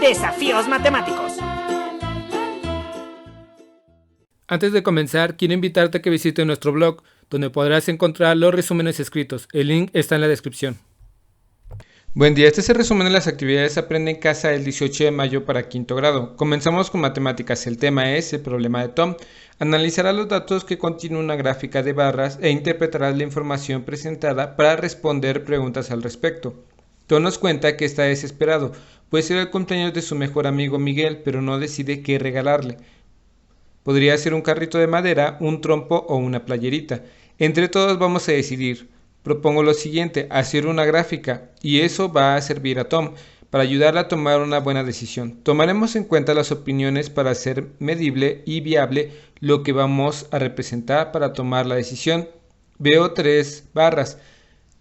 Desafíos matemáticos. Antes de comenzar, quiero invitarte a que visites nuestro blog, donde podrás encontrar los resúmenes escritos. El link está en la descripción. Buen día, este es el resumen de las actividades Aprende en Casa del 18 de mayo para quinto grado. Comenzamos con matemáticas. El tema es el problema de Tom. Analizará los datos que contiene una gráfica de barras e interpretará la información presentada para responder preguntas al respecto. Tom nos cuenta que está desesperado, puede ser el cumpleaños de su mejor amigo Miguel, pero no decide qué regalarle. Podría ser un carrito de madera, un trompo o una playerita. Entre todos vamos a decidir. Propongo lo siguiente, hacer una gráfica, y eso va a servir a Tom para ayudarle a tomar una buena decisión. Tomaremos en cuenta las opiniones para hacer medible y viable lo que vamos a representar para tomar la decisión. Veo 3 barras,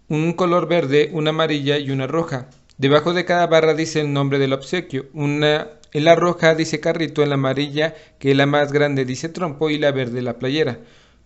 un color verde, una amarilla y una roja. Debajo de cada barra dice el nombre del obsequio. En la roja dice carrito, en la amarilla, que es la más grande, dice trompo, y la verde la playera.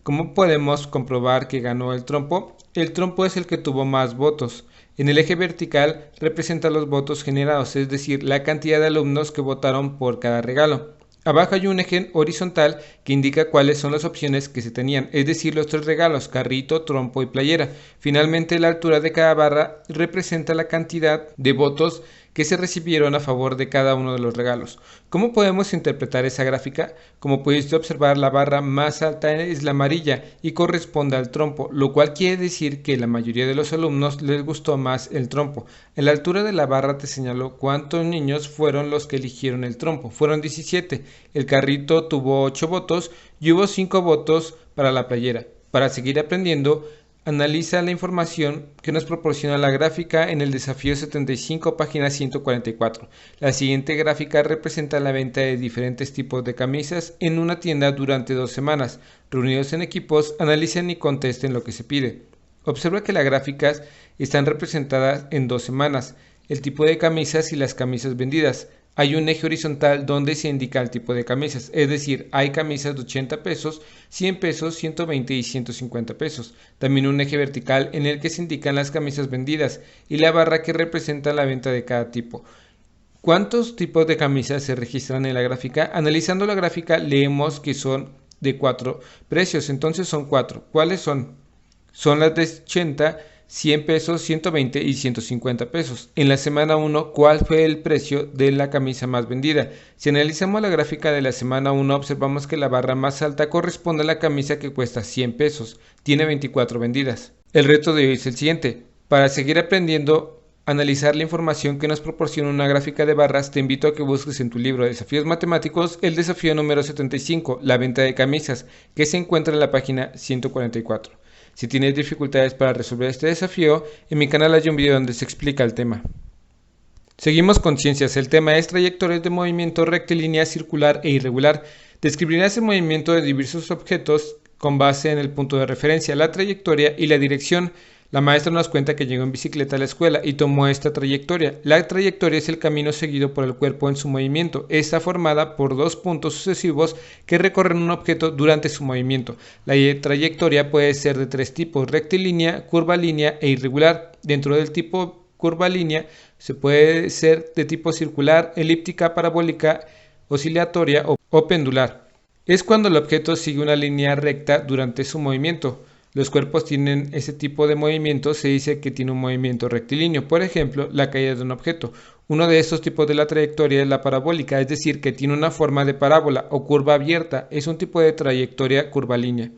¿Cómo podemos comprobar que ganó el trompo? El trompo es el que tuvo más votos. En el eje vertical representa los votos generados, es decir, la cantidad de alumnos que votaron por cada regalo. Abajo hay un eje horizontal que indica cuáles son las opciones que se tenían, es decir, los 3 regalos, carrito, trompo y playera. Finalmente, la altura de cada barra representa la cantidad de votos que se recibieron a favor de cada uno de los regalos. ¿Cómo podemos interpretar esa gráfica? Como pudiste observar, la barra más alta es la amarilla y corresponde al trompo, lo cual quiere decir que la mayoría de los alumnos les gustó más el trompo. En la altura de la barra te señaló cuántos niños fueron los que eligieron el trompo. Fueron 17. El carrito tuvo 8 votos y hubo 5 votos para la playera. Para seguir aprendiendo, analiza la información que nos proporciona la gráfica en el desafío 75, página 144. La siguiente gráfica representa la venta de diferentes tipos de camisas en una tienda durante 2 semanas. Reunidos en equipos, analicen y contesten lo que se pide. Observa que las gráficas están representadas en 2 semanas, el tipo de camisas y las camisas vendidas. Hay un eje horizontal donde se indica el tipo de camisas, es decir, hay camisas de 80 pesos, 100 pesos, 120 y 150 pesos. También un eje vertical en el que se indican las camisas vendidas y la barra que representa la venta de cada tipo. ¿Cuántos tipos de camisas se registran en la gráfica? Analizando la gráfica leemos que son de 4 precios, entonces son 4. ¿Cuáles son? Son las de 80, 100 pesos, 120 y 150 pesos. En la semana 1, ¿cuál fue el precio de la camisa más vendida? Si analizamos la gráfica de la semana 1, observamos que la barra más alta corresponde a la camisa que cuesta 100 pesos. Tiene 24 vendidas. El reto de hoy es el siguiente. Para seguir aprendiendo, analizar la información que nos proporciona una gráfica de barras, te invito a que busques en tu libro de desafíos matemáticos el desafío número 75, la venta de camisas, que se encuentra en la página 144. Si tienes dificultades para resolver este desafío, en mi canal hay un video donde se explica el tema. Seguimos con ciencias. El tema es trayectorias de movimiento rectilínea, circular e irregular. Describirás el movimiento de diversos objetos con base en el punto de referencia, la trayectoria y la dirección. La maestra nos cuenta que llegó en bicicleta a la escuela y tomó esta trayectoria. La trayectoria es el camino seguido por el cuerpo en su movimiento. Está formada por 2 puntos sucesivos que recorren un objeto durante su movimiento. La trayectoria puede ser de 3 tipos: rectilínea, curvilínea e irregular. Dentro del tipo curvilínea se puede ser de tipo circular, elíptica, parabólica, oscilatoria o pendular. Es cuando el objeto sigue una línea recta durante su movimiento. Los cuerpos tienen ese tipo de movimiento, se dice que tiene un movimiento rectilíneo. Por ejemplo, la caída de un objeto. Uno de estos tipos de la trayectoria es la parabólica, es decir, que tiene una forma de parábola o curva abierta. Es un tipo de trayectoria curvilínea.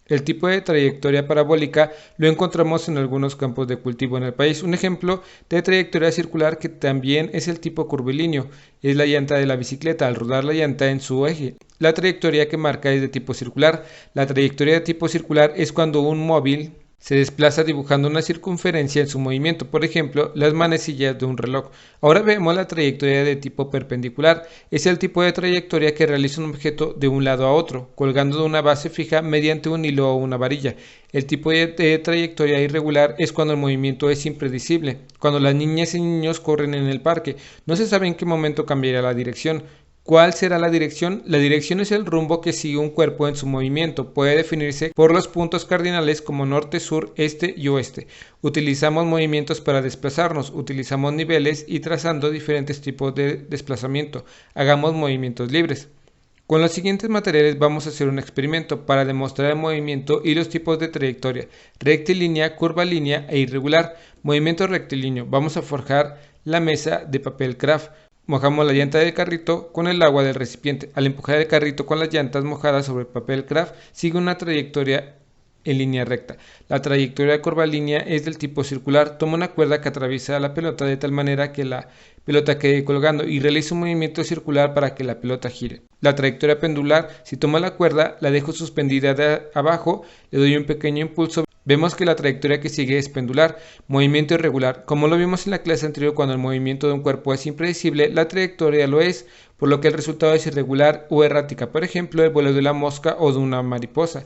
El tipo de trayectoria parabólica lo encontramos en algunos campos de cultivo en el país. Un ejemplo de trayectoria circular que también es el tipo curvilíneo es la llanta de la bicicleta al rodar la llanta en su eje. La trayectoria que marca es de tipo circular. La trayectoria de tipo circular es cuando un móvil se desplaza dibujando una circunferencia en su movimiento, por ejemplo, las manecillas de un reloj. Ahora vemos la trayectoria de tipo perpendicular. Es el tipo de trayectoria que realiza un objeto de un lado a otro, colgando de una base fija mediante un hilo o una varilla. El tipo de trayectoria irregular es cuando el movimiento es impredecible. Cuando las niñas y niños corren en el parque, no se sabe en qué momento cambiará la dirección. ¿Cuál será la dirección? La dirección es el rumbo que sigue un cuerpo en su movimiento. Puede definirse por los puntos cardinales como norte, sur, este y oeste. Utilizamos movimientos para desplazarnos, utilizamos niveles y trazando diferentes tipos de desplazamiento. Hagamos movimientos libres. Con los siguientes materiales vamos a hacer un experimento para demostrar el movimiento y los tipos de trayectoria: rectilínea, curvilínea e irregular. Movimiento rectilíneo. Vamos a forjar la mesa de papel craft. Mojamos la llanta del carrito con el agua del recipiente. Al empujar el carrito con las llantas mojadas sobre el papel craft, sigue una trayectoria en línea recta. La trayectoria curvilínea es del tipo circular. Toma una cuerda que atraviesa la pelota de tal manera que la pelota quede colgando y realiza un movimiento circular para que la pelota gire. La trayectoria pendular: si tomo la cuerda, la dejo suspendida de abajo, le doy un pequeño impulso. Vemos que la trayectoria que sigue es pendular. Movimiento irregular: como lo vimos en la clase anterior, cuando el movimiento de un cuerpo es impredecible, la trayectoria lo es, por lo que el resultado es irregular o errática. Por ejemplo, el vuelo de la mosca o de una mariposa.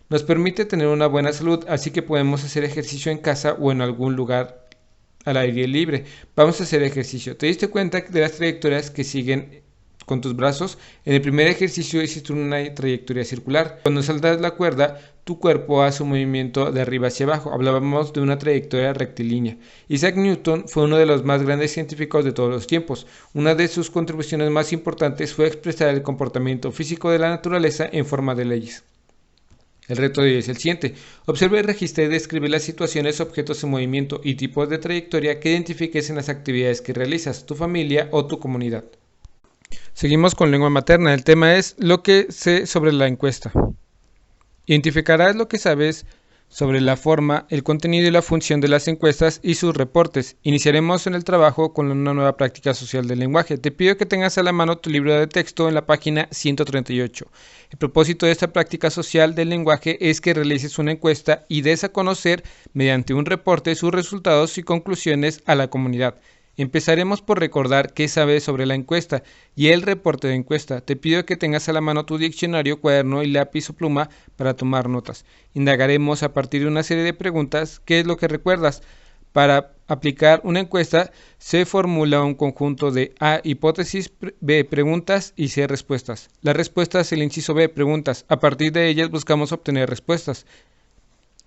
Nos permite tener una buena salud, así que podemos hacer ejercicio en casa o en algún lugar al aire libre. Vamos a hacer ejercicio. ¿Te diste cuenta de las trayectorias que siguen con tus brazos? En el primer ejercicio hiciste una trayectoria circular. Cuando saltas la cuerda, tu cuerpo hace un movimiento de arriba hacia abajo. Hablábamos de una trayectoria rectilínea. Isaac Newton fue uno de los más grandes científicos de todos los tiempos. Una de sus contribuciones más importantes fue expresar el comportamiento físico de la naturaleza en forma de leyes. El reto de hoy es el siguiente: observa, registra y describe las situaciones, objetos en movimiento y tipos de trayectoria que identifiques en las actividades que realizas, tu familia o tu comunidad. Seguimos con lengua materna. El tema es lo que sé sobre la encuesta. Identificarás lo que sabes sobre la forma, el contenido y la función de las encuestas y sus reportes. Iniciaremos en el trabajo con una nueva práctica social del lenguaje. Te pido que tengas a la mano tu libro de texto en la página 138. El propósito de esta práctica social del lenguaje es que realices una encuesta y des a conocer mediante un reporte sus resultados y conclusiones a la comunidad. Empezaremos por recordar qué sabes sobre la encuesta y el reporte de encuesta. Te pido que tengas a la mano tu diccionario, cuaderno y lápiz o pluma para tomar notas. Indagaremos a partir de una serie de preguntas qué es lo que recuerdas. Para aplicar una encuesta se formula un conjunto de A, hipótesis, B, preguntas y C, respuestas. La respuesta es el inciso B, preguntas. A partir de ellas buscamos obtener respuestas.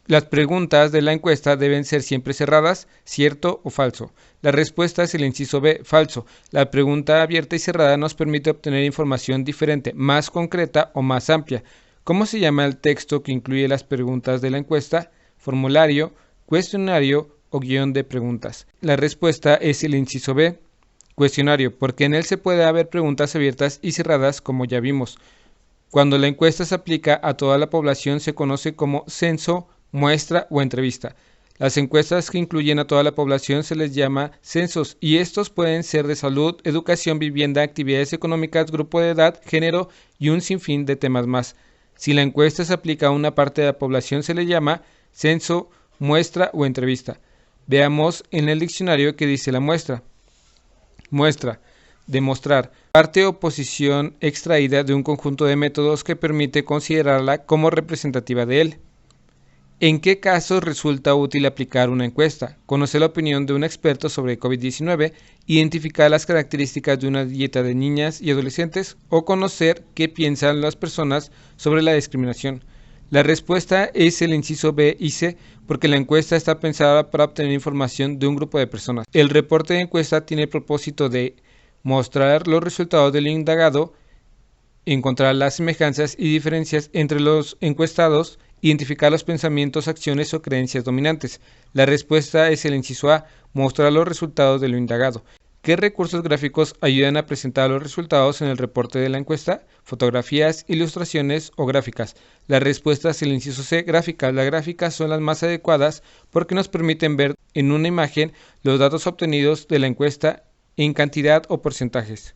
Las preguntas de la encuesta deben ser siempre cerradas, cierto o falso. La respuesta es el inciso B, falso. La pregunta abierta y cerrada nos permite obtener información diferente, más concreta o más amplia. ¿Cómo se llama el texto que incluye las preguntas de la encuesta? Formulario, cuestionario o guión de preguntas. La respuesta es el inciso B, cuestionario, porque en él se puede haber preguntas abiertas y cerradas, como ya vimos. Cuando la encuesta se aplica a toda la población se conoce como censo, muestra o entrevista. Las encuestas que incluyen a toda la población se les llama censos y estos pueden ser de salud, educación, vivienda, actividades económicas, grupo de edad, género y un sinfín de temas más. Si la encuesta se aplica a una parte de la población se le llama censo, muestra o entrevista. Veamos en el diccionario qué dice la muestra. Muestra: demostrar, parte o posición extraída de un conjunto de métodos que permite considerarla como representativa de él. ¿En qué casos resulta útil aplicar una encuesta? Conocer la opinión de un experto sobre COVID-19, identificar las características de una dieta de niñas y adolescentes o conocer qué piensan las personas sobre la discriminación. La respuesta es el inciso B y C, porque la encuesta está pensada para obtener información de un grupo de personas. El reporte de encuesta tiene el propósito de mostrar los resultados del indagado, encontrar las semejanzas y diferencias entre los encuestados, identificar los pensamientos, acciones o creencias dominantes. La respuesta es el inciso A, mostrar los resultados de lo indagado. ¿Qué recursos gráficos ayudan a presentar los resultados en el reporte de la encuesta? Fotografías, ilustraciones o gráficas. La respuesta es el inciso C, gráficas. Las gráficas son las más adecuadas porque nos permiten ver en una imagen los datos obtenidos de la encuesta en cantidad o porcentajes.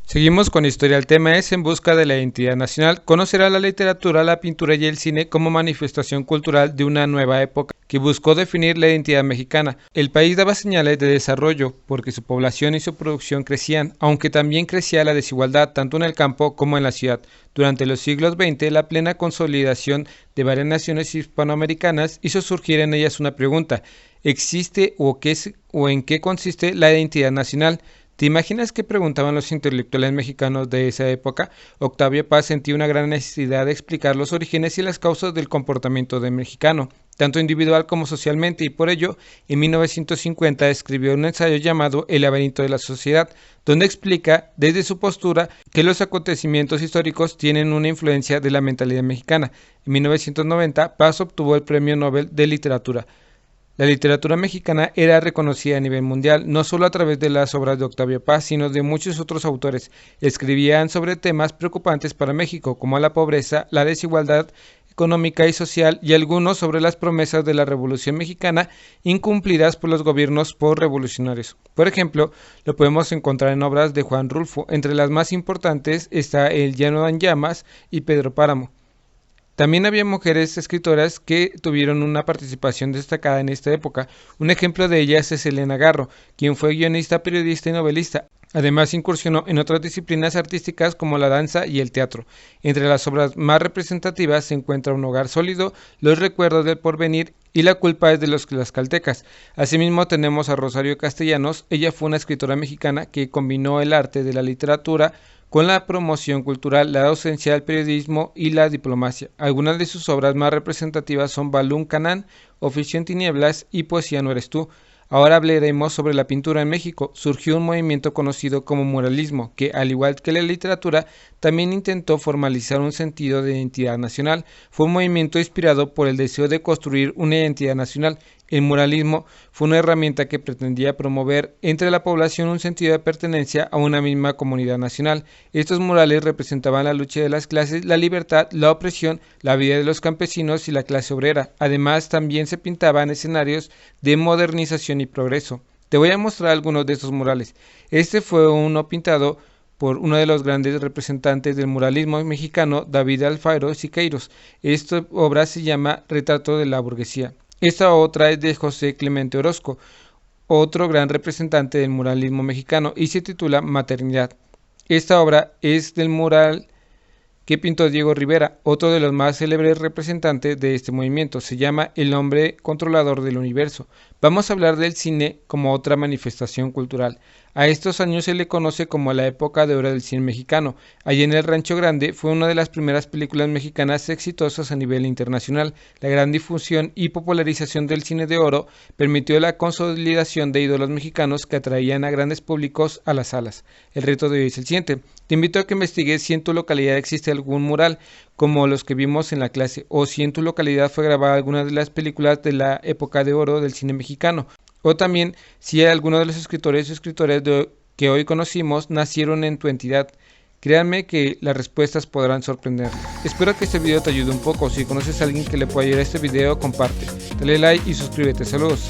Seguimos con historia. El tema es En busca de la identidad nacional. Conocerá la literatura, la pintura y el cine como manifestación cultural de una nueva época que buscó definir la identidad mexicana. El país daba señales de desarrollo porque su población y su producción crecían, aunque también crecía la desigualdad tanto en el campo como en la ciudad. Durante los siglos XX, la plena consolidación de varias naciones hispanoamericanas hizo surgir en ellas una pregunta: ¿existe o en qué consiste la identidad nacional? ¿Te imaginas qué preguntaban los intelectuales mexicanos de esa época? Octavio Paz sentía una gran necesidad de explicar los orígenes y las causas del comportamiento del mexicano, tanto individual como socialmente, y por ello, en 1950 escribió un ensayo llamado El laberinto de la sociedad, donde explica, desde su postura, que los acontecimientos históricos tienen una influencia de la mentalidad mexicana. En 1990, Paz obtuvo el Premio Nobel de Literatura. La literatura mexicana era reconocida a nivel mundial, no solo a través de las obras de Octavio Paz, sino de muchos otros autores. Escribían sobre temas preocupantes para México, como la pobreza, la desigualdad económica y social, y algunos sobre las promesas de la Revolución Mexicana incumplidas por los gobiernos postrevolucionarios. Por ejemplo, lo podemos encontrar en obras de Juan Rulfo. Entre las más importantes está El Llano en Llamas y Pedro Páramo. También había mujeres escritoras que tuvieron una participación destacada en esta época. Un ejemplo de ellas es Elena Garro, quien fue guionista, periodista y novelista. Además incursionó en otras disciplinas artísticas como la danza y el teatro. Entre las obras más representativas se encuentra Un hogar sólido, Los recuerdos del porvenir y La culpa es de los tlaxcaltecas. Asimismo tenemos a Rosario Castellanos. Ella fue una escritora mexicana que combinó el arte de la literatura con la promoción cultural, la docencia del periodismo y la diplomacia. Algunas de sus obras más representativas son Balún Canán, Oficio en tinieblas y Poesía no eres tú. Ahora hablaremos sobre la pintura en México. Surgió un movimiento conocido como muralismo, que, al igual que la literatura, también intentó formalizar un sentido de identidad nacional. Fue un movimiento inspirado por el deseo de construir una identidad nacional. El muralismo fue una herramienta que pretendía promover entre la población un sentido de pertenencia a una misma comunidad nacional. Estos murales representaban la lucha de las clases, la libertad, la opresión, la vida de los campesinos y la clase obrera. Además, también se pintaban escenarios de modernización y progreso. Te voy a mostrar algunos de estos murales. Este fue uno pintado por uno de los grandes representantes del muralismo mexicano, David Alfaro Siqueiros. Esta obra se llama Retrato de la burguesía. Esta otra es de José Clemente Orozco, otro gran representante del muralismo mexicano, y se titula Maternidad. Esta obra es del mural que pintó Diego Rivera, otro de los más célebres representantes de este movimiento. Se llama El hombre controlador del universo. Vamos a hablar del cine como otra manifestación cultural. A estos años se le conoce como la época de oro del cine mexicano. Allí en el Rancho Grande fue una de las primeras películas mexicanas exitosas a nivel internacional. La gran difusión y popularización del cine de oro permitió la consolidación de ídolos mexicanos que atraían a grandes públicos a las salas. El reto de hoy es el siguiente. Te invito a que investigues si en tu localidad existe algún mural como los que vimos en la clase, o si en tu localidad fue grabada alguna de las películas de la época de oro del cine mexicano, o también si alguno de los escritores o escritoras que hoy conocimos nacieron en tu entidad. Créanme que las respuestas podrán sorprender. Espero que este video te ayude un poco. Si conoces a alguien que le pueda ayudar a este video, comparte, dale like y suscríbete. Saludos.